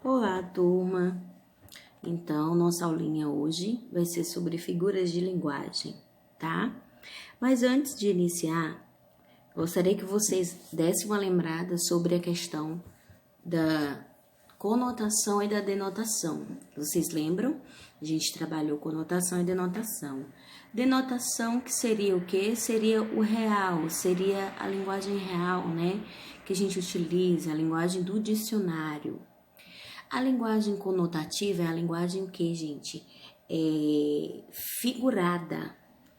Olá, turma! Então, nossa aulinha hoje vai ser sobre figuras de linguagem, tá? Mas antes de iniciar, gostaria que vocês dessem uma lembrada sobre a questão da conotação e da denotação. Vocês lembram? A gente trabalhou conotação e denotação. Denotação que seria o quê? Seria o real, seria a linguagem real, né? Que a gente utiliza, a linguagem do dicionário. A linguagem conotativa é a linguagem o que, gente? Figurada,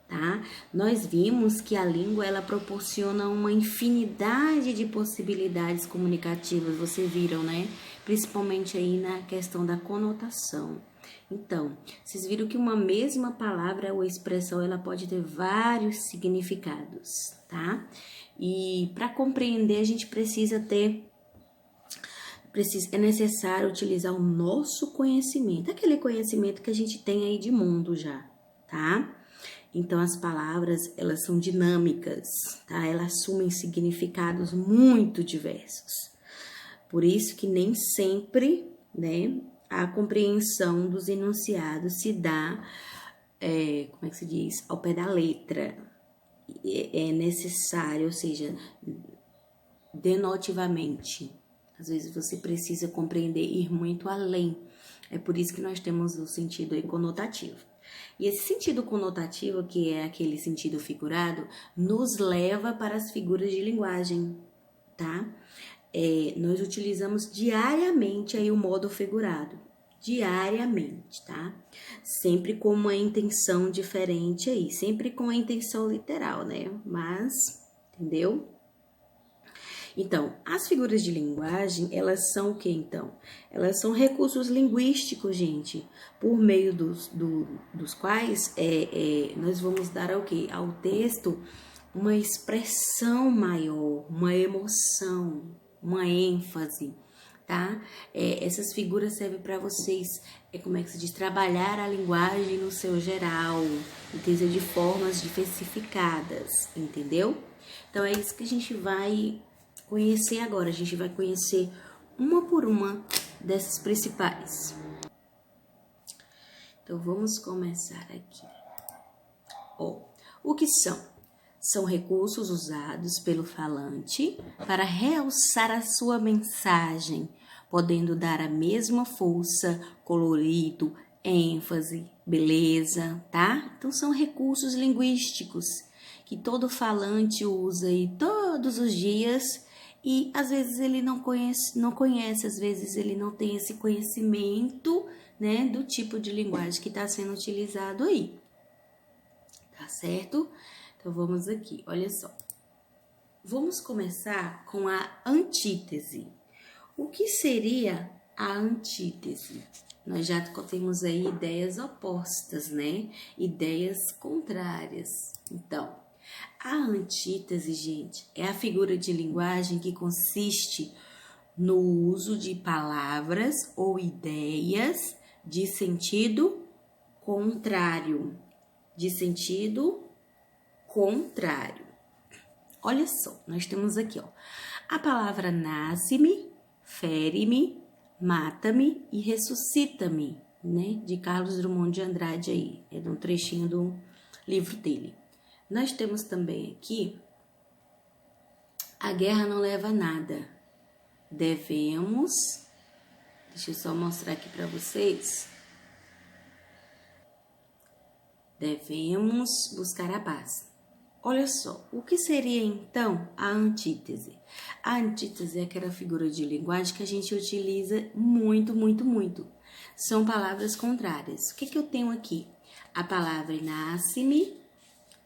tá? Nós vimos que a língua, ela proporciona uma infinidade de possibilidades comunicativas, vocês viram, né? Principalmente aí na questão da conotação. Então, vocês viram que uma mesma palavra ou expressão, ela pode ter vários significados, tá? E para compreender, a gente é necessário utilizar o nosso conhecimento, aquele conhecimento que a gente tem aí de mundo já, tá? Então, as palavras, elas são dinâmicas, tá? Elas assumem significados muito diversos. Por isso que nem sempre, né, a compreensão dos enunciados se dá, como é que se diz? Ao pé da letra. É necessário, ou seja, denotivamente. Às vezes você precisa compreender e ir muito além. É por isso que nós temos o sentido aí conotativo. E esse sentido conotativo, que é aquele sentido figurado, nos leva para as figuras de linguagem, tá? Nós utilizamos diariamente aí o modo figurado. Diariamente, tá? Sempre com uma intenção diferente aí. Sempre com a intenção literal, né? Mas, entendeu? Então, as figuras de linguagem, elas são o que então? Elas são recursos linguísticos, gente, por meio dos quais nós vamos dar ao quê? Ao texto uma expressão maior, uma emoção, uma ênfase, tá? Essas figuras servem para vocês, como é que se diz? Trabalhar a linguagem no seu geral, entendeu? De formas diversificadas, entendeu? Então, é isso que a gente vai conhecer agora. A gente vai conhecer uma por uma dessas principais. Então, vamos começar aqui. O que são? São recursos usados pelo falante para realçar a sua mensagem, podendo dar a mesma força, colorido, ênfase, beleza, tá? Então, são recursos linguísticos que todo falante usa aí todos os dias. E às vezes ele não conhece, às vezes ele não tem esse conhecimento, né, do tipo de linguagem que está sendo utilizado aí. Tá certo? Então vamos aqui, olha só. Vamos começar com a antítese. O que seria a antítese? Nós já temos aí ideias opostas, né? Ideias contrárias. Então, a antítese, gente, é a figura de linguagem que consiste no uso de palavras ou ideias de sentido contrário. De sentido contrário. Olha só, nós temos aqui, a palavra nasce-me, fere-me, mata-me e ressuscita-me, né? De Carlos Drummond de Andrade aí, é de um trechinho do livro dele. Nós temos também aqui, a guerra não leva a nada. Devemos, deixa eu só mostrar aqui para vocês. Devemos buscar a paz. Olha só, o que seria então a antítese? A antítese é aquela figura de linguagem que a gente utiliza muito, muito, muito. São palavras contrárias. O que eu tenho aqui? A palavra nasce-me,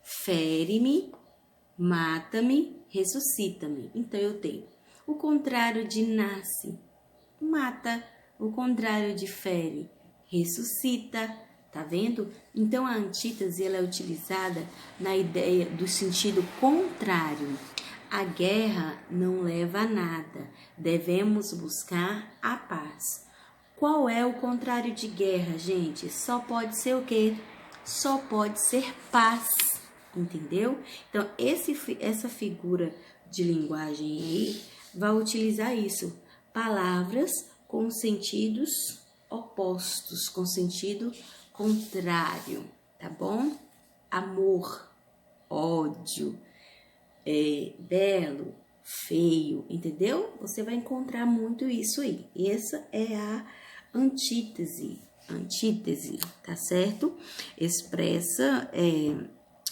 fere-me, mata-me, ressuscita-me. Então, eu tenho o contrário de nasce, mata. O contrário de fere, ressuscita. Tá vendo? Então, a antítese, ela é utilizada na ideia do sentido contrário. A guerra não leva a nada. Devemos buscar a paz. Qual é o contrário de guerra, gente? Só pode ser o quê? Só pode ser paz. Entendeu? Então, essa figura de linguagem aí vai utilizar isso. Palavras com sentidos opostos, com sentido contrário, tá bom? Amor, ódio, belo, feio, entendeu? Você vai encontrar muito isso aí. Essa é a antítese, tá certo? Expressa,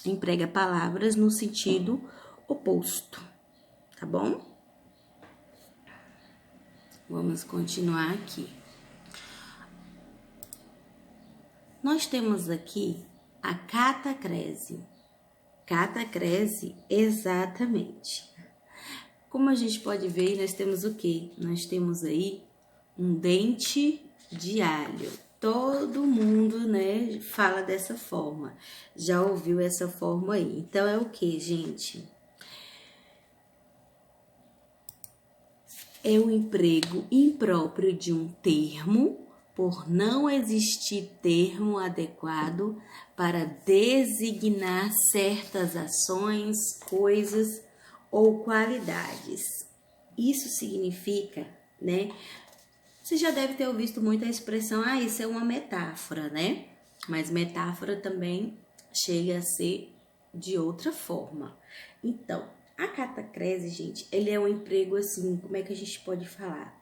emprega palavras no sentido oposto, tá bom? Vamos continuar aqui. Nós temos aqui a catacrese. Catacrese, exatamente. Como a gente pode ver, nós temos o quê? Nós temos aí um dente de alho. Todo mundo, né, fala dessa forma. Já ouviu essa forma aí. Então, é o quê, gente? É o emprego impróprio de um termo por não existir termo adequado para designar certas ações, coisas ou qualidades. Isso significa, né? Você já deve ter ouvido muito a expressão, isso é uma metáfora, né? Mas metáfora também chega a ser de outra forma. Então, a catacrese, gente, ele é um emprego assim, como é que a gente pode falar?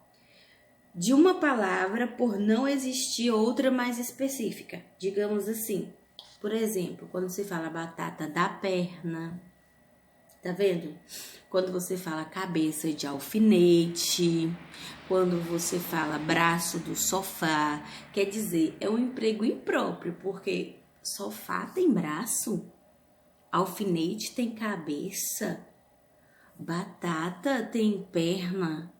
De uma palavra por não existir outra mais específica. Digamos assim, por exemplo, quando você fala batata da perna, tá vendo? Quando você fala cabeça de alfinete, quando você fala braço do sofá, quer dizer, é um emprego impróprio, porque sofá tem braço, alfinete tem cabeça, batata tem perna.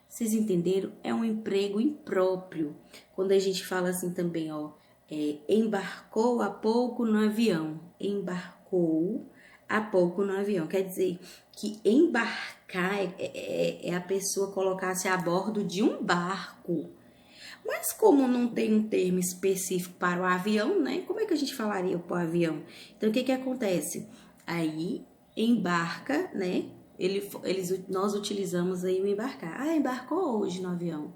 Vocês entenderam? É um emprego impróprio. Quando a gente fala assim também, embarcou há pouco no avião. Embarcou há pouco no avião. Quer dizer que embarcar é a pessoa colocar-se a bordo de um barco. Mas como não tem um termo específico para o avião, né? Como é que a gente falaria para o avião? Então, o que acontece? Aí, embarca, né? Nós utilizamos aí o embarcar. Embarcou hoje no avião.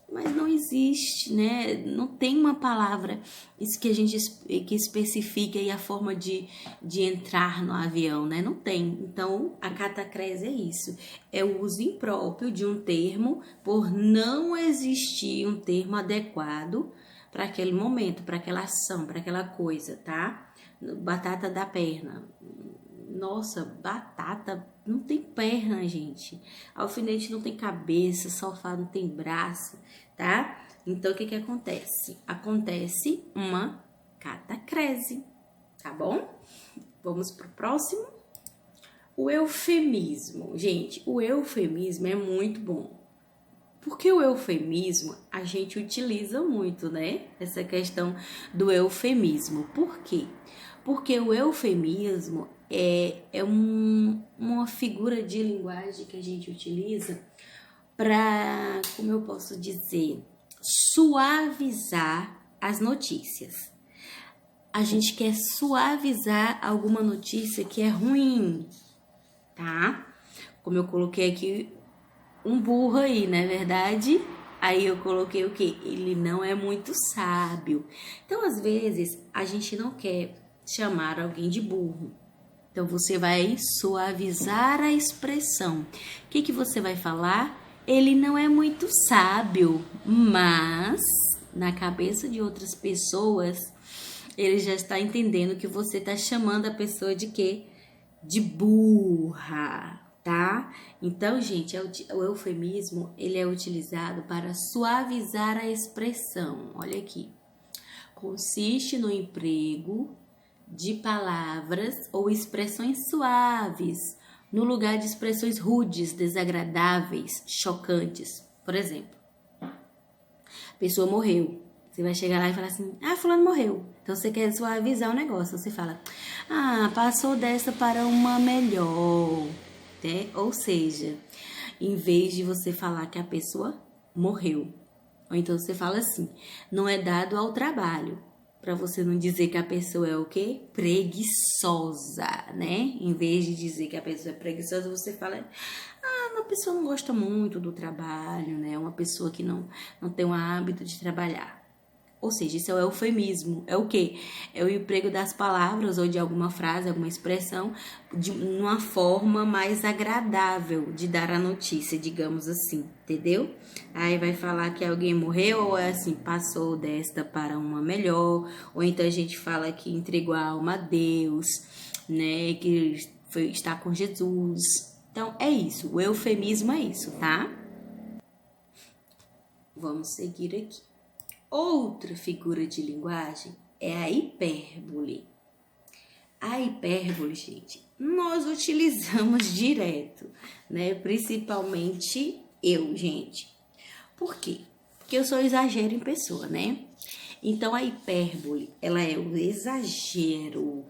Mas não existe, né? Não tem uma palavra que especifique aí a forma de entrar no avião, né? Não tem. Então, a catacrese é isso. É o uso impróprio de um termo por não existir um termo adequado para aquele momento, para aquela ação, para aquela coisa, tá? Batata da perna. Nossa, batata não tem perna, gente. Alfinete não tem cabeça, sofá não tem braço, tá? Então, o que acontece? Acontece uma catacrese, tá bom? Vamos pro próximo. O eufemismo. Gente, o eufemismo é muito bom. Porque o eufemismo a gente utiliza muito, né? Essa questão do eufemismo. Por quê? Porque o eufemismo é uma figura de linguagem que a gente utiliza para, como eu posso dizer, suavizar as notícias. A gente quer suavizar alguma notícia que é ruim, tá? Como eu coloquei aqui um burro aí, não é verdade? Aí eu coloquei o quê? Ele não é muito sábio. Então, às vezes, a gente não quer chamar alguém de burro. Então, você vai suavizar a expressão. O que você vai falar? Ele não é muito sábio, mas na cabeça de outras pessoas, ele já está entendendo que você está chamando a pessoa de quê? De burra, tá? Então, gente, o eufemismo, ele é utilizado para suavizar a expressão. Olha aqui. Consiste no emprego de palavras ou expressões suaves no lugar de expressões rudes, desagradáveis, chocantes. Por exemplo, a pessoa morreu. Você vai chegar lá e falar assim, fulano morreu. Então, você quer suavizar o negócio. Você fala, passou dessa para uma melhor. Né? Ou seja, em vez de você falar que a pessoa morreu. Ou então, você fala assim, não é dado ao trabalho. Para você não dizer que a pessoa é o quê? Preguiçosa, né? Em vez de dizer que a pessoa é preguiçosa, você fala, não a pessoa não gosta muito do trabalho, né? Uma pessoa que não tem o hábito de trabalhar. Ou seja, isso é o eufemismo. É o quê? É o emprego das palavras ou de alguma frase, alguma expressão, de uma forma mais agradável de dar a notícia, digamos assim, entendeu? Aí vai falar que alguém morreu ou é assim, passou desta para uma melhor, ou então a gente fala que entregou a alma a Deus, né? Que está com Jesus. Então, é isso. O eufemismo é isso, tá? Vamos seguir aqui. Outra figura de linguagem é a hipérbole. A hipérbole, gente, nós utilizamos direto, né? Principalmente eu, gente. Por quê? Porque eu sou exagero em pessoa, né? Então, a hipérbole, ela é o exagero,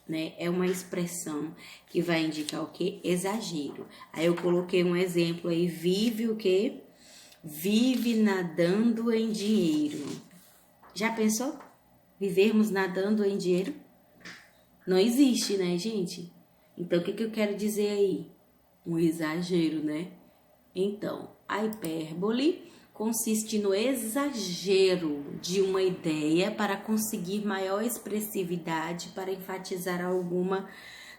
né? É uma expressão que vai indicar o quê? Exagero. Aí eu coloquei um exemplo aí, vive o quê? Vive nadando em dinheiro. Já pensou? Vivermos nadando em dinheiro? Não existe, né, gente? Então, o que eu quero dizer aí? Um exagero, né? Então, a hipérbole consiste no exagero de uma ideia para conseguir maior expressividade para enfatizar alguma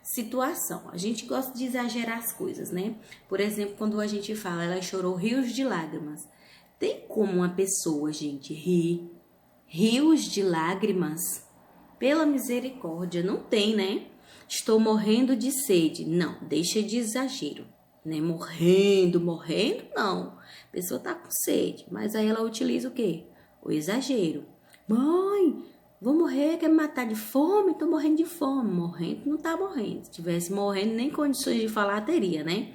situação. A gente gosta de exagerar as coisas, né? Por exemplo, quando a gente fala, ela chorou rios de lágrimas. Tem como uma pessoa, gente, rir rios de lágrimas? Pela misericórdia, não tem, né? Estou morrendo de sede. Não, deixa de exagero, né? Morrendo, não. A pessoa tá com sede, mas aí ela utiliza o quê? O exagero. Mãe, vou morrer, quer me matar de fome? Tô morrendo de fome. Morrendo, não tá morrendo. Se tivesse morrendo, nem condições de falar teria, né?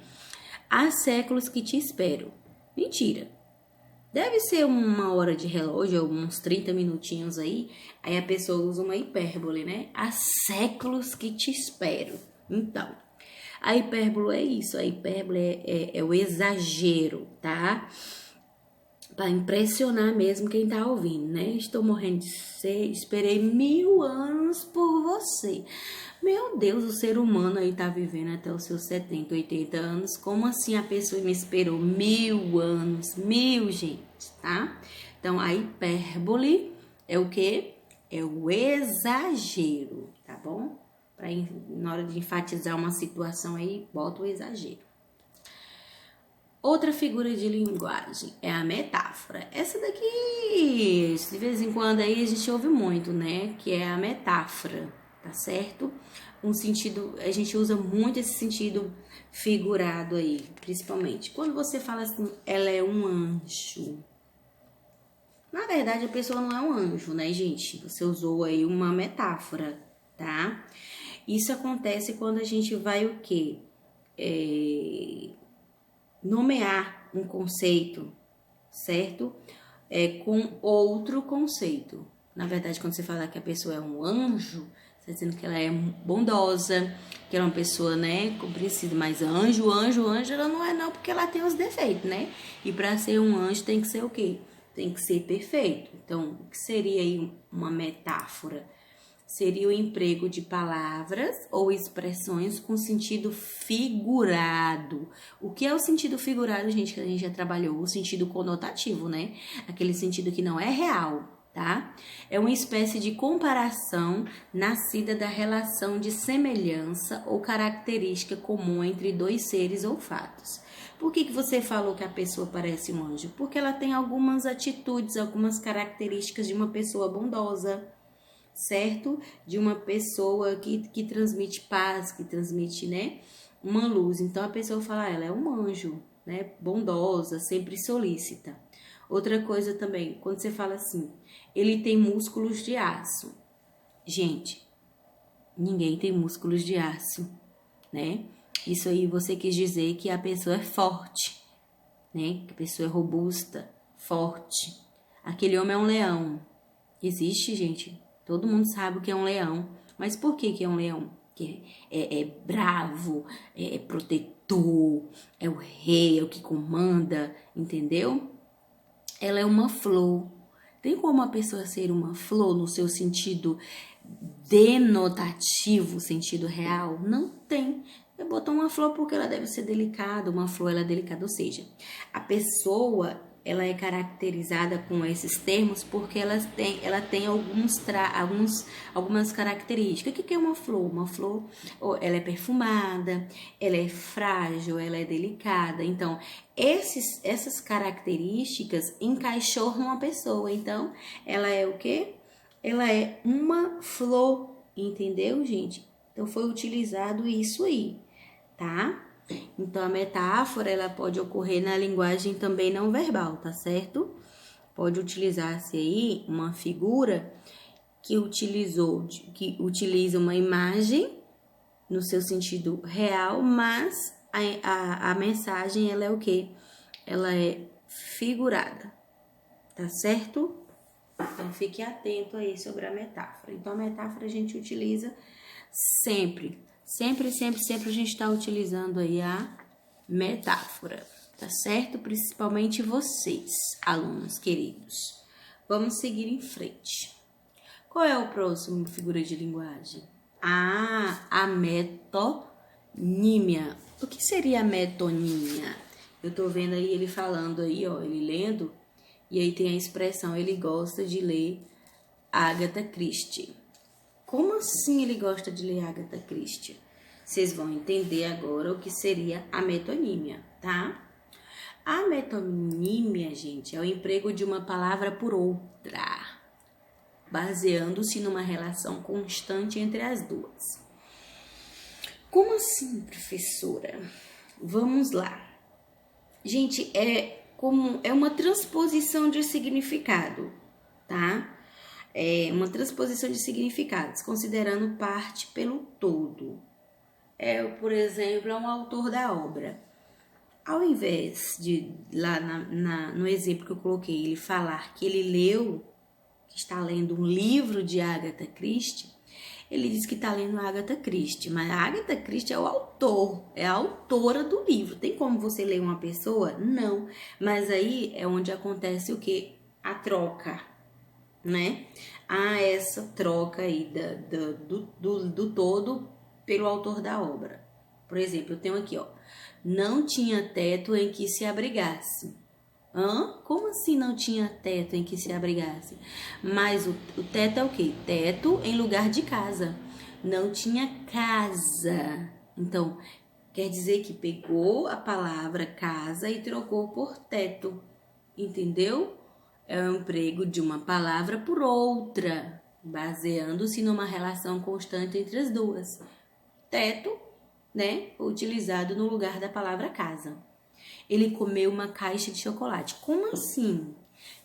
Há séculos que te espero. Mentira. Deve ser uma hora de relógio, uns 30 minutinhos aí. Aí a pessoa usa uma hipérbole, né? Há séculos que te espero. Então, a hipérbole é isso. A hipérbole é o exagero, tá? Para impressionar mesmo quem tá ouvindo, né? Estou morrendo de sede, esperei 1000 anos por você. Meu Deus, o ser humano aí tá vivendo até os seus 70, 80 anos. Como assim a pessoa me esperou 1000 anos? 1000, gente, tá? Então, a hipérbole é o quê? É o exagero, tá bom? Na hora de enfatizar uma situação aí, bota o exagero. Outra figura de linguagem é a metáfora. Essa daqui, de vez em quando aí a gente ouve muito, né? Que é a metáfora, tá certo? Um sentido, a gente usa muito esse sentido figurado aí, principalmente. Quando você fala assim, ela é um anjo. Na verdade, a pessoa não é um anjo, né, gente? Você usou aí uma metáfora, tá? Isso acontece quando a gente vai o quê? Nomear um conceito, certo? Com outro conceito. Na verdade, quando você fala que a pessoa é um anjo, você está dizendo que ela é bondosa, que ela é uma pessoa, né, compreensível. Mas anjo, ela não é não, porque ela tem os defeitos, né? E para ser um anjo tem que ser o quê? Tem que ser perfeito. Então, o que seria aí uma metáfora? Seria o emprego de palavras ou expressões com sentido figurado. O que é o sentido figurado, gente, que a gente já trabalhou? O sentido conotativo, né? Aquele sentido que não é real, tá? É uma espécie de comparação nascida da relação de semelhança ou característica comum entre dois seres ou fatos. Por que você falou que a pessoa parece um anjo? Porque ela tem algumas atitudes, algumas características de uma pessoa bondosa, certo? De uma pessoa que transmite paz, que transmite, né, uma luz. Então, a pessoa fala, ela é um anjo, né, bondosa, sempre solícita. Outra coisa também, quando você fala assim, ele tem músculos de aço. Gente, ninguém tem músculos de aço, né? Isso aí você quis dizer que a pessoa é forte, né? Que a pessoa é robusta, forte. Aquele homem é um leão. Existe, gente? Todo mundo sabe o que é um leão. Mas por que é um leão? Que é bravo, é protetor, é o rei, é o que comanda, entendeu? Ela é uma flor. Tem como a pessoa ser uma flor no seu sentido denotativo, sentido real? Não tem. botou uma flor porque ela deve ser delicada, uma flor ela é delicada, ou seja, a pessoa ela é caracterizada com esses termos porque ela tem algumas características. O que é uma flor? Uma flor, ela é perfumada, ela é frágil, ela é delicada. Então, essas características encaixou numa pessoa. Então, ela é o quê? Ela é uma flor, entendeu, gente? Então, foi utilizado isso aí, tá? Então, a metáfora, ela pode ocorrer na linguagem também não verbal, tá certo? Pode utilizar-se aí uma figura que utiliza uma imagem no seu sentido real, mas a mensagem, ela é o quê? Ela é figurada, tá certo? Então, fique atento aí sobre a metáfora. Então, a metáfora a gente utiliza sempre a gente está utilizando aí a metáfora, tá certo? Principalmente vocês, alunos queridos. Vamos seguir em frente. Qual é o próximo figura de linguagem? A metonímia. O que seria a metonímia? Eu tô vendo aí ele falando aí, ó, ele lendo, e aí tem a expressão, ele gosta de ler Agatha Christie. Como assim ele gosta de ler Agatha Christie? Vocês vão entender agora o que seria a metonímia, tá? A metonímia, gente, é o emprego de uma palavra por outra, baseando-se numa relação constante entre as duas. Como assim, professora? Vamos lá. Gente, é uma transposição de significado, tá? É uma transposição de significados, considerando parte pelo todo. Por exemplo, é um autor da obra. Ao invés de, lá no exemplo que eu coloquei, ele falar que ele leu, que está lendo um livro de Agatha Christie, ele diz que está lendo Agatha Christie, mas a Agatha Christie é o autor, é a autora do livro. Tem como você ler uma pessoa? Não. Mas aí é onde acontece o quê? A troca, né? Essa troca aí do todo pelo autor da obra. Por exemplo, eu tenho aqui, ó, não tinha teto em que se abrigasse. Como assim não tinha teto em que se abrigasse? Mas o teto é o quê? Teto em lugar de casa. Não tinha casa. Então, quer dizer que pegou a palavra casa e trocou por teto. Entendeu? É o emprego de uma palavra por outra, baseando-se numa relação constante entre as duas. Teto, né, utilizado no lugar da palavra casa. Ele comeu uma caixa de chocolate. Como assim?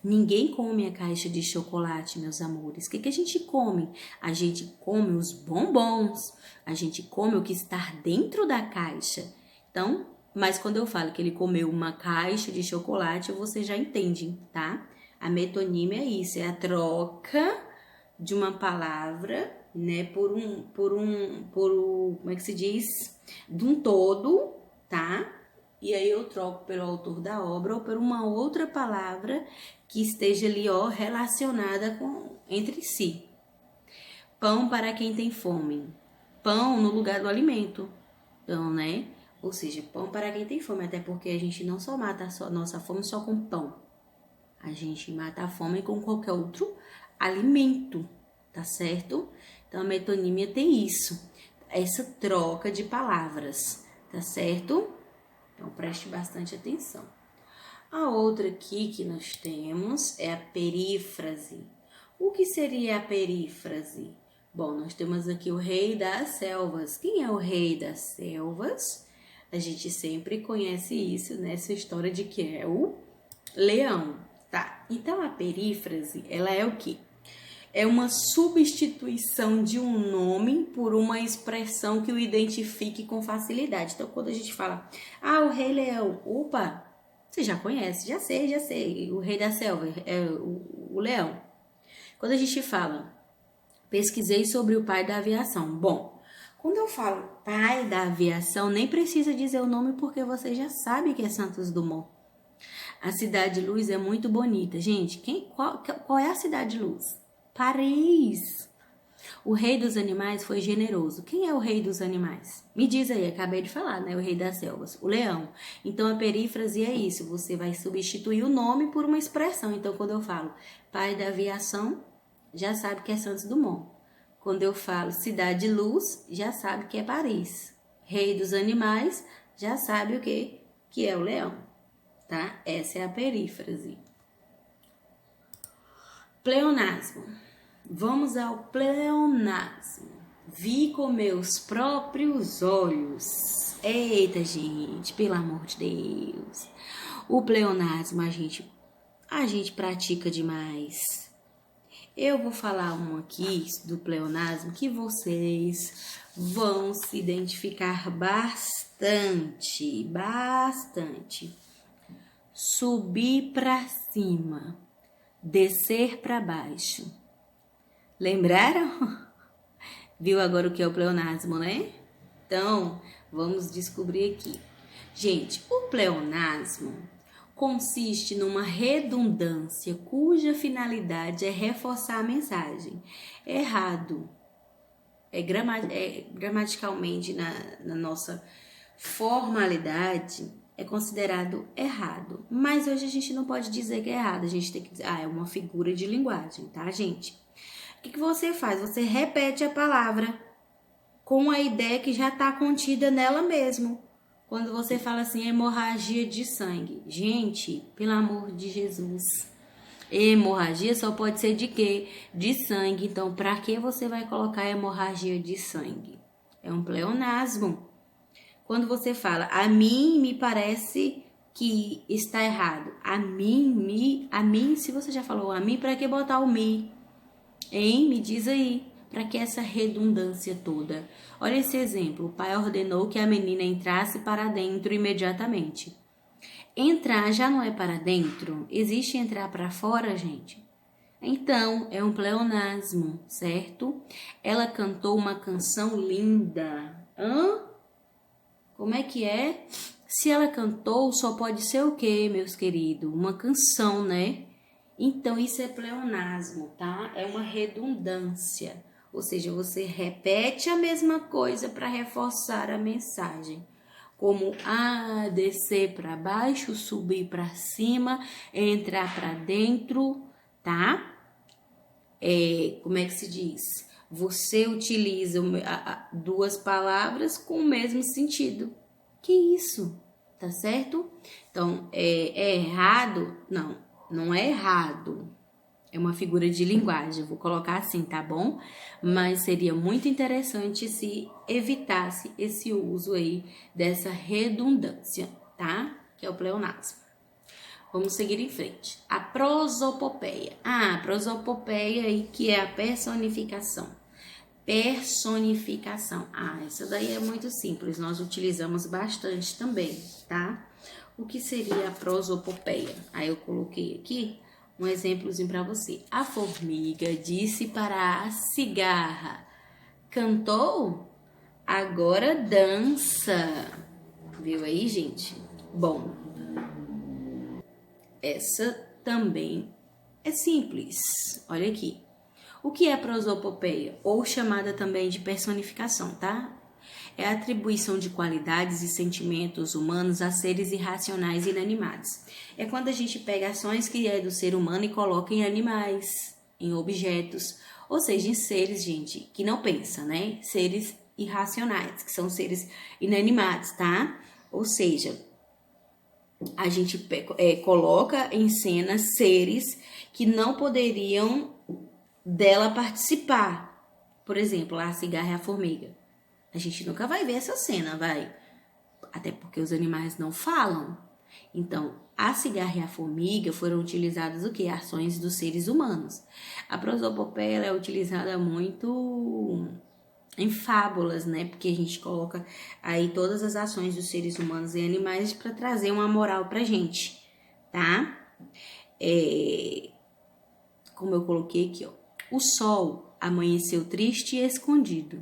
Ninguém come a caixa de chocolate, meus amores. O que a gente come? A gente come os bombons. A gente come o que está dentro da caixa. Então, mas quando eu falo que ele comeu uma caixa de chocolate, você já entende, tá? A metonímia é isso, é a troca de uma palavra, né, como é que se diz? De um todo, tá? E aí eu troco pelo autor da obra ou por uma outra palavra que esteja ali, ó, relacionada entre si. Pão para quem tem fome. Pão no lugar do alimento. Então, né? Ou seja, pão para quem tem fome. Até porque a gente não só mata a nossa fome só com pão. A gente mata a fome com qualquer outro alimento, tá certo? Então, a metonímia tem isso. Essa troca de palavras, tá certo? Então, preste bastante atenção. A outra aqui que nós temos é a perífrase. O que seria a perífrase? Bom, nós temos aqui o rei das selvas. Quem é o rei das selvas? A gente sempre conhece isso, né? Essa história de que é o leão, tá? Então, a perífrase, ela é o quê? É uma substituição de um nome por uma expressão que o identifique com facilidade. Então, quando a gente fala, o Rei Leão, opa, você já conhece, já sei, o Rei da Selva é o leão. Quando a gente fala, pesquisei sobre o pai da aviação. Bom, quando eu falo pai da aviação, nem precisa dizer o nome porque você já sabe que é Santos Dumont. A Cidade de Luz é muito bonita. Gente, qual é a Cidade de Luz? Paris. O rei dos animais foi generoso. Quem é o rei dos animais? Me diz aí, acabei de falar, né? O rei das selvas, o leão. Então, a perífrase é isso. Você vai substituir o nome por uma expressão. Então, quando eu falo pai da aviação, já sabe que é Santos Dumont. Quando eu falo cidade de luz, já sabe que é Paris. Rei dos animais, já sabe o que é o leão, tá? Essa é a perífrase. Pleonasmo. Vamos ao pleonasmo. Vi com meus próprios olhos. Eita, gente, pelo amor de Deus. O pleonasmo a gente pratica demais. Eu vou falar um aqui do pleonasmo que vocês vão se identificar bastante. Subir para cima, descer para baixo. Lembraram? Viu agora o que é o pleonasmo, né? Então, vamos descobrir aqui. Gente, o pleonasmo consiste numa redundância cuja finalidade é reforçar a mensagem. Errado. Gramaticalmente, na nossa formalidade, é considerado errado. Mas hoje a gente não pode dizer que é errado. A gente tem que dizer, é uma figura de linguagem, tá, gente? O que você faz? Você repete a palavra com a ideia que já está contida nela mesmo. Quando você fala assim, hemorragia de sangue. Gente, pelo amor de Jesus. Hemorragia só pode ser de quê? De sangue. Então, para que você vai colocar hemorragia de sangue? É um pleonasmo. Quando você fala, a mim me parece que está errado. A mim, se você já falou a mim, para que botar o me? Hein? Me diz aí. Para que essa redundância toda? Olha esse exemplo. O pai ordenou que a menina entrasse para dentro imediatamente. Entrar já não é para dentro? Existe entrar para fora, gente? Então, é um pleonasmo, certo? Ela cantou uma canção linda. Como é que é? Se ela cantou, só pode ser o quê, meus queridos? Uma canção, né? Então, isso é pleonasmo, tá? É uma redundância. Ou seja, você repete a mesma coisa para reforçar a mensagem. Como descer para baixo, subir para cima, entrar para dentro, tá? Como é que se diz? Você utiliza duas palavras com o mesmo sentido. Que isso? Tá certo? Então, é errado? Não é errado. É uma figura de linguagem, eu vou colocar assim, tá bom? Mas seria muito interessante se evitasse esse uso aí dessa redundância, tá? Que é o pleonasmo. Vamos seguir em frente. A prosopopeia. A prosopopeia aí que é a personificação. Personificação. Essa daí é muito simples, nós utilizamos bastante também, tá? O que seria a prosopopeia? Aí eu coloquei aqui um exemplozinho para você. A formiga disse para a cigarra: cantou? Agora dança. Viu aí, gente? Bom, essa também é simples. Olha aqui. O que é prosopopeia? Ou chamada também de personificação, tá? É a atribuição de qualidades e sentimentos humanos a seres irracionais e inanimados. É quando a gente pega ações que é do ser humano e coloca em animais, em objetos, ou seja, em seres, gente, que não pensam, né? Seres irracionais, que são seres inanimados, tá? Ou seja, a gente coloca em cena seres que não poderiam dela participar. Por exemplo, a cigarra e a formiga. A gente nunca vai ver essa cena, vai? Até porque os animais não falam. Então, a cigarra e a formiga foram utilizadas o quê? Ações dos seres humanos. A prosopopeia é utilizada muito em fábulas, né? Porque a gente coloca aí todas as ações dos seres humanos e animais para trazer uma moral pra gente, tá? Como eu coloquei aqui, ó. O sol amanheceu triste e escondido.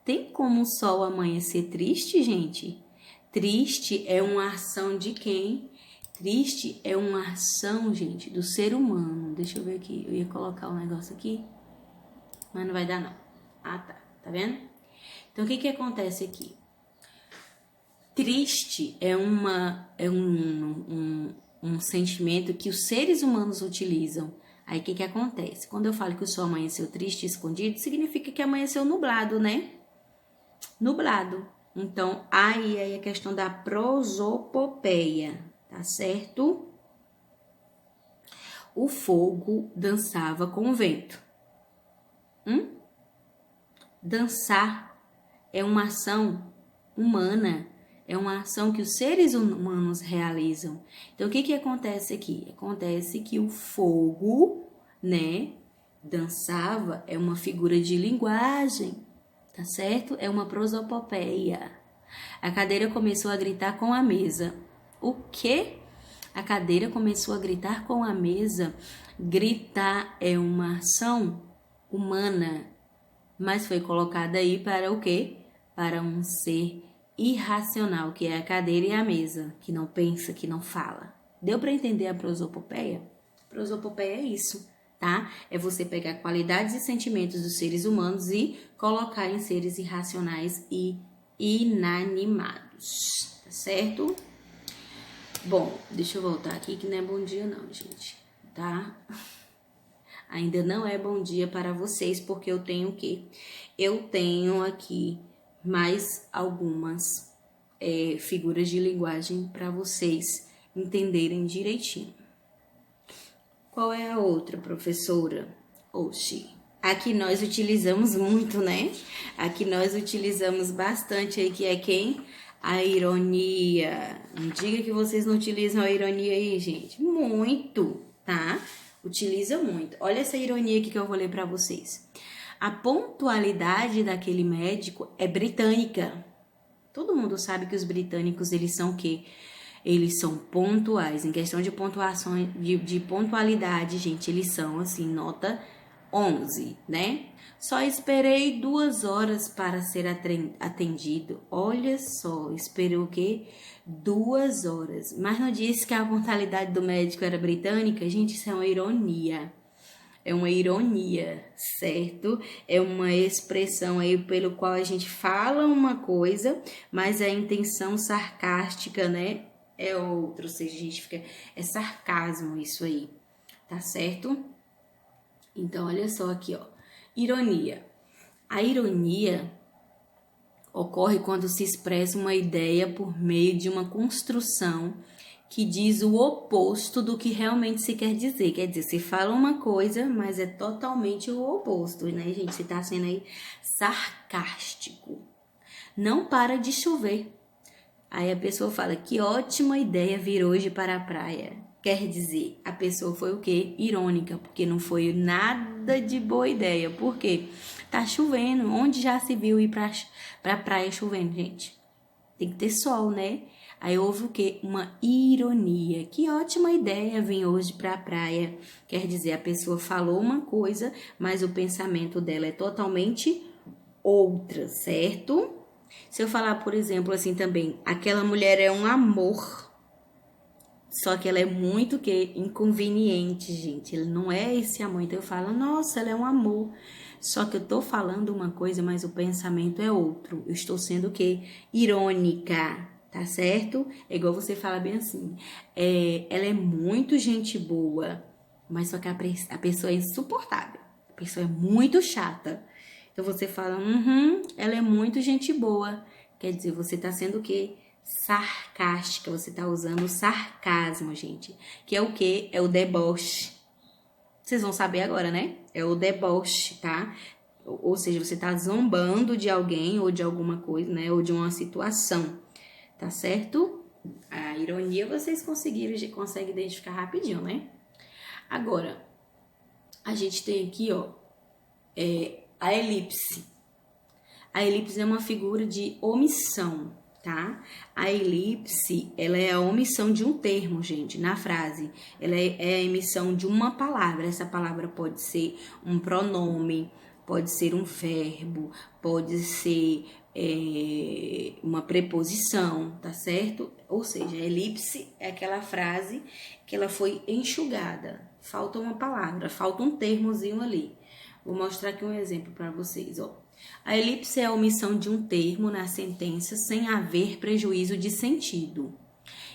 Tem como o sol amanhecer triste, gente? Triste é uma ação de quem? Triste é uma ação, gente, do ser humano. Deixa eu ver aqui. Eu ia colocar um negócio aqui. Mas não vai dar, não. Ah, tá. Tá vendo? Então, o que acontece aqui? Triste é um sentimento que os seres humanos utilizam. Aí, o que acontece? Quando eu falo que o sol amanheceu triste e escondido, significa que amanheceu nublado, né? Nublado. Então, aí a questão da prosopopeia, tá certo? O fogo dançava com o vento. Dançar é uma ação humana, é uma ação que os seres humanos realizam. Então, o que acontece aqui? Acontece que o fogo, né, dançava, é uma figura de linguagem, tá certo? É uma prosopopeia. A cadeira começou a gritar com a mesa. O quê? A cadeira começou a gritar com a mesa. Gritar é uma ação humana, mas foi colocada aí para o quê? Para um ser irracional, que é a cadeira e a mesa, que não pensa, que não fala. Deu para entender a prosopopeia? Prosopopeia é isso, tá? É você pegar qualidades e sentimentos dos seres humanos e colocar em seres irracionais e inanimados, tá certo? Bom, deixa eu voltar aqui que não é bom dia não, gente, tá? Ainda não é bom dia para vocês, porque eu tenho o quê? Eu tenho aqui mais algumas figuras de linguagem para vocês entenderem direitinho. Qual é a outra, professora? Oxi. Aqui nós utilizamos muito, né? Aqui nós utilizamos bastante aí, que é quem? A ironia. Não diga que vocês não utilizam a ironia aí, gente. Muito, tá? Utiliza muito. Olha essa ironia aqui que eu vou ler para vocês. A pontualidade daquele médico é britânica. Todo mundo sabe que os britânicos, eles são o quê? Eles são pontuais. Em questão de pontuação, de pontualidade, gente, eles são, assim, nota 11, né? Só esperei 2 horas para ser atendido. Olha só, esperou o quê? 2 horas. Mas não disse que a pontualidade do médico era britânica? Gente, isso é uma ironia. É uma ironia, certo? É uma expressão aí pelo qual a gente fala uma coisa, mas a intenção sarcástica, né, é outra. Ou seja, a gente fica... É sarcasmo isso aí, tá certo? Então, olha só aqui, ó. Ironia. A ironia ocorre quando se expressa uma ideia por meio de uma construção que diz o oposto do que realmente se quer dizer. Quer dizer, se fala uma coisa, mas é totalmente o oposto, né, gente? Você tá sendo aí sarcástico. Não para de chover. Aí a pessoa fala, que ótima ideia vir hoje para a praia. Quer dizer, a pessoa foi o quê? Irônica, porque não foi nada de boa ideia. Por quê? Tá chovendo. Onde já se viu ir pra praia chovendo, gente? Tem que ter sol, né? Aí houve o quê? Uma ironia. Que ótima ideia vir hoje pra praia. Quer dizer, a pessoa falou uma coisa, mas o pensamento dela é totalmente outra, certo? Se eu falar, por exemplo, assim também, aquela mulher é um amor, só que ela é muito que inconveniente, gente. Ele não é esse amor. Então eu falo, nossa, ela é um amor. Só que eu tô falando uma coisa, mas o pensamento é outro. Eu estou sendo o quê? Irônica, tá certo? É igual você fala bem assim. Ela é muito gente boa, mas só que a pessoa é insuportável. A pessoa é muito chata. Então você fala, ela é muito gente boa. Quer dizer, você tá sendo o quê? Sarcástica, você tá usando o sarcasmo, gente. Que é o quê? É o deboche. Vocês vão saber agora, né? É o deboche, tá? Ou seja, você tá zombando de alguém ou de alguma coisa, né? Ou de uma situação, tá certo? A ironia vocês conseguem identificar rapidinho, né? Agora, a gente tem aqui, ó, a elipse. A elipse é uma figura de omissão, tá? A elipse, ela é a omissão de um termo, gente, na frase. Ela é a emissão de uma palavra. Essa palavra pode ser um pronome, pode ser um verbo, pode ser uma preposição, tá certo? Ou seja, a elipse é aquela frase que ela foi enxugada. Falta uma palavra, falta um termozinho ali. Vou mostrar aqui um exemplo para vocês, ó. A elipse é a omissão de um termo na sentença sem haver prejuízo de sentido.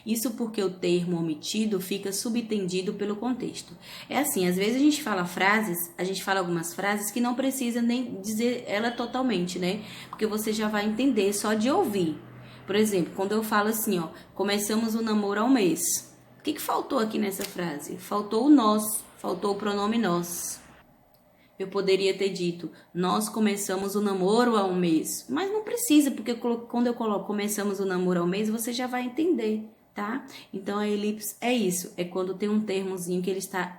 Isso porque o termo omitido fica subentendido pelo contexto. É assim, às vezes a gente fala algumas frases que não precisa nem dizer ela totalmente, né? Porque você já vai entender só de ouvir. Por exemplo, quando eu falo assim, ó, começamos o namoro há um mês. O que faltou aqui nessa frase? Faltou o nós, faltou o pronome nós. Eu poderia ter dito, nós começamos o namoro há um mês. Mas não precisa, porque quando eu coloco começamos o namoro há um mês, você já vai entender, tá? Então, a elipse é isso. É quando tem um termozinho que ele está...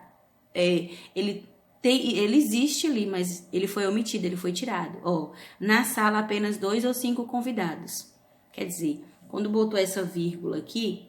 ele existe ali, mas ele foi omitido, ele foi tirado. Ó, na sala apenas 2 ou 5 convidados. Quer dizer, quando botou essa vírgula aqui...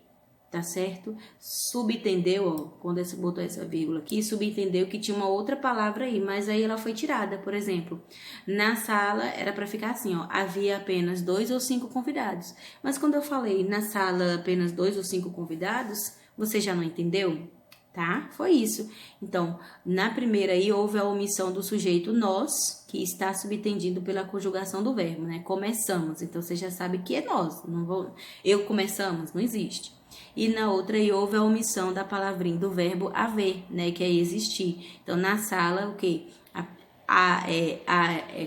Tá certo? Subentendeu, ó, quando você botou essa vírgula aqui, subentendeu que tinha uma outra palavra aí, mas aí ela foi tirada, por exemplo. Na sala era para ficar assim, ó, havia apenas 2 ou 5 convidados. Mas quando eu falei na sala apenas 2 ou 5 convidados, você já não entendeu? Tá? Foi isso. Então, na primeira aí houve a omissão do sujeito nós, que está subentendido pela conjugação do verbo, né? Começamos. Então, você já sabe que é nós. Não vou... Eu começamos, não existe. E na outra aí houve a omissão da palavrinha do verbo haver, né? Que é existir. Então, na sala, o quê?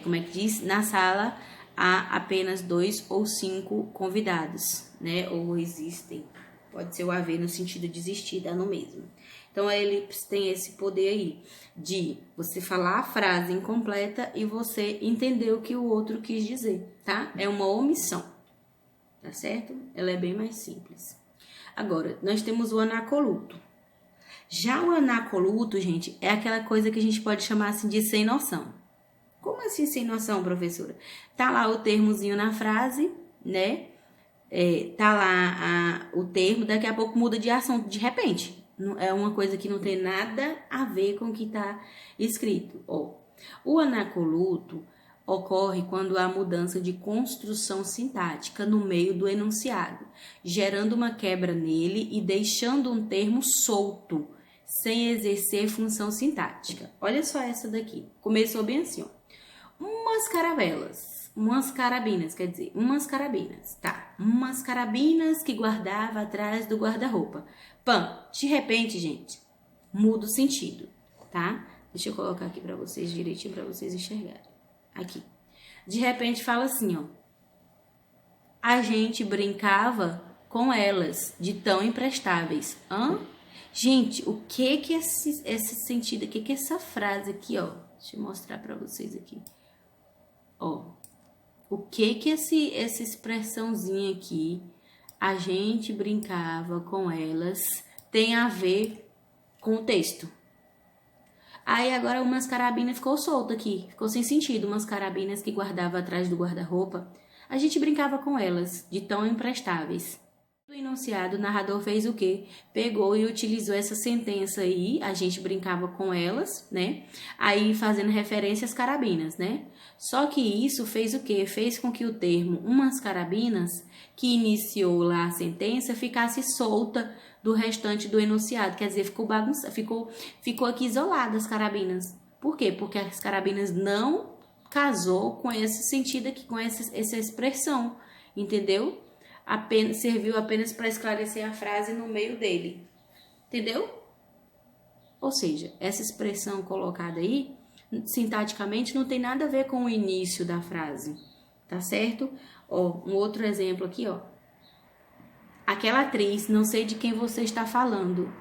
Como é que diz? Na sala há apenas 2 ou 5 convidados, né? Ou existem. Pode ser o haver no sentido de existir, dá no mesmo. Então, a elipse tem esse poder aí de você falar a frase incompleta e você entender o que o outro quis dizer, tá? É uma omissão, tá certo? Ela é bem mais simples. Agora, nós temos o anacoluto. Já o anacoluto, gente, é aquela coisa que a gente pode chamar assim de sem noção. Como assim sem noção, professora? Tá lá o termozinho na frase, né? Tá lá o termo, daqui a pouco muda de ação de repente. É uma coisa que não tem nada a ver com o que está escrito. O anacoluto ocorre quando há mudança de construção sintática no meio do enunciado, gerando uma quebra nele e deixando um termo solto, sem exercer função sintática. Olha só essa daqui. Começou bem assim, ó. Umas carabinas, tá? Umas carabinas que guardava atrás do guarda-roupa. De repente, gente, muda o sentido, tá? Deixa eu colocar aqui pra vocês direitinho, pra vocês enxergarem. Aqui. De repente fala assim, ó. A gente brincava com elas, de tão imprestáveis. Gente, o que esse sentido, o que essa frase aqui, ó? Deixa eu mostrar pra vocês aqui. O que essa expressãozinha aqui, a gente brincava com elas, tem a ver com o texto. Aí agora umas carabinas ficou solta aqui, ficou sem sentido. Umas carabinas que guardava atrás do guarda-roupa, a gente brincava com elas, de tão imprestáveis. No enunciado, o narrador fez o quê? Pegou e utilizou essa sentença aí, a gente brincava com elas, né? Aí fazendo referência às carabinas, né? Só que isso fez o quê? Fez com que o termo umas carabinas, que iniciou lá a sentença, ficasse solta do restante do enunciado. Quer dizer, ficou bagunçado, ficou aqui isolada as carabinas. Por quê? Porque as carabinas não casou com esse sentido aqui, com essa expressão, entendeu? Serviu apenas para esclarecer a frase no meio dele, entendeu? Ou seja, essa expressão colocada aí, sintaticamente, não tem nada a ver com o início da frase, tá certo? Um outro exemplo aqui, ó. Aquela atriz, não sei de quem você está falando.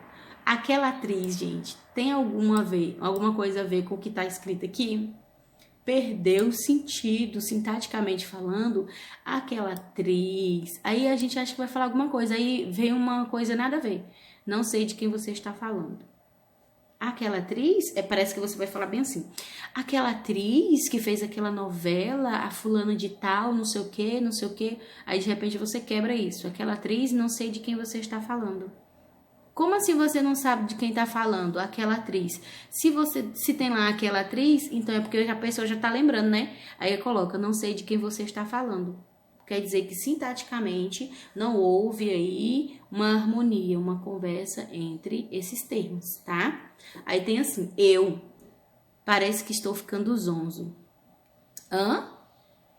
Aquela atriz, gente, tem alguma coisa a ver com o que está escrito aqui? Perdeu o sentido, sintaticamente falando, aquela atriz. Aí a gente acha que vai falar alguma coisa, aí vem uma coisa nada a ver. Não sei de quem você está falando. Aquela atriz, parece que você vai falar bem assim. Aquela atriz que fez aquela novela, a fulana de tal, não sei o quê, não sei o quê. Aí de repente você quebra isso. Aquela atriz, não sei de quem você está falando. Como assim você não sabe de quem está falando? Aquela atriz. Se tem lá aquela atriz, então é porque a pessoa já está lembrando, né? Aí coloca, não sei de quem você está falando. Quer dizer que sintaticamente não houve aí uma harmonia, uma conversa entre esses termos, tá? Aí tem assim, eu Parece que estou ficando zonzo. Hã?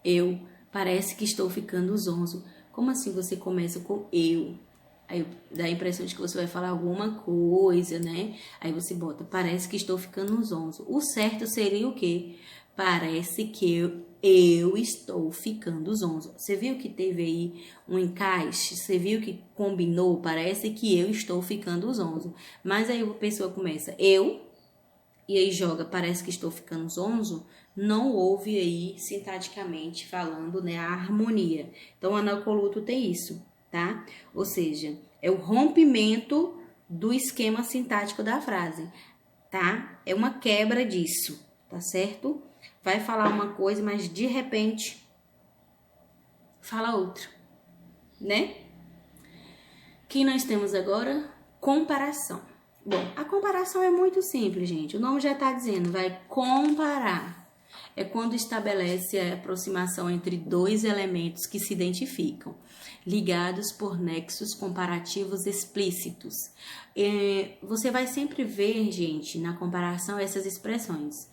Eu. Parece que estou ficando zonzo. Como assim você começa com eu? Aí dá a impressão de que você vai falar alguma coisa, né? Aí você bota, parece que estou ficando zonzo. O certo seria o quê? Parece que eu estou ficando zonzo. Você viu que teve aí um encaixe? Você viu que combinou? Parece que eu estou ficando zonzo. Mas aí a pessoa começa, eu, e aí joga, parece que estou ficando zonzo. Não houve aí, sintaticamente falando, né, a harmonia. Então, o anacoluto tem isso, tá? Ou seja, é o rompimento do esquema sintático da frase, tá? É uma quebra disso, tá certo? Vai falar uma coisa, mas de repente fala outra, né? Que nós temos agora? Comparação. Bom, a comparação é muito simples, gente. O nome já está dizendo, vai comparar. É quando estabelece a aproximação entre dois elementos que se identificam, ligados por nexos comparativos explícitos. Você vai sempre ver, gente, na comparação essas expressões,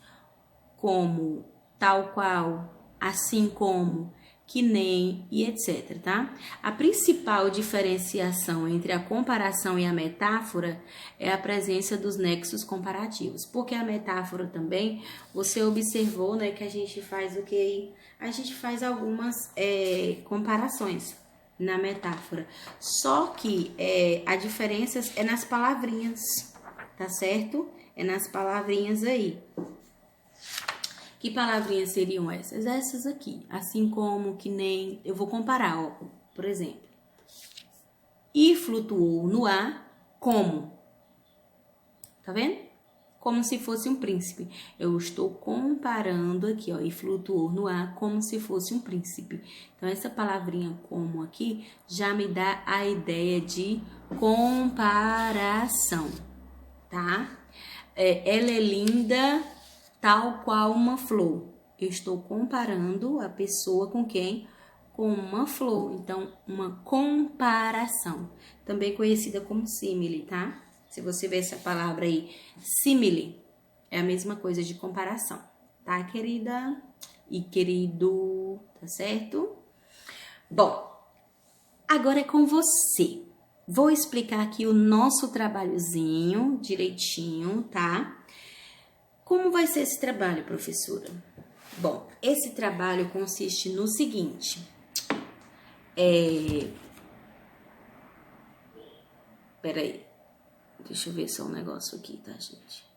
como, tal qual, assim como, que nem e etc, tá? A principal diferenciação entre a comparação e a metáfora é a presença dos nexos comparativos, porque a metáfora também, você observou, né, que a gente faz o que? A gente faz algumas comparações na metáfora, só que a diferença é nas palavrinhas, tá certo? É nas palavrinhas aí. Que palavrinhas seriam essas? Essas aqui. Assim como, que nem... Eu vou comparar, ó. Por exemplo. E flutuou no ar como? Tá vendo? Como se fosse um príncipe. Eu estou comparando aqui, ó. E flutuou no ar como se fosse um príncipe. Então, essa palavrinha como aqui já me dá a ideia de comparação, tá? Ela é linda... tal qual uma flor. Eu estou comparando a pessoa com quem? Com uma flor. Então, uma comparação. Também conhecida como símile, tá? Se você ver essa palavra aí, símile, é a mesma coisa de comparação. Tá, querida e querido? Tá certo? Bom, agora é com você. Vou explicar aqui o nosso trabalhozinho direitinho, tá? Como vai ser esse trabalho, professora? Bom, esse trabalho consiste no seguinte. Peraí. Deixa eu ver só um negócio aqui, tá, gente?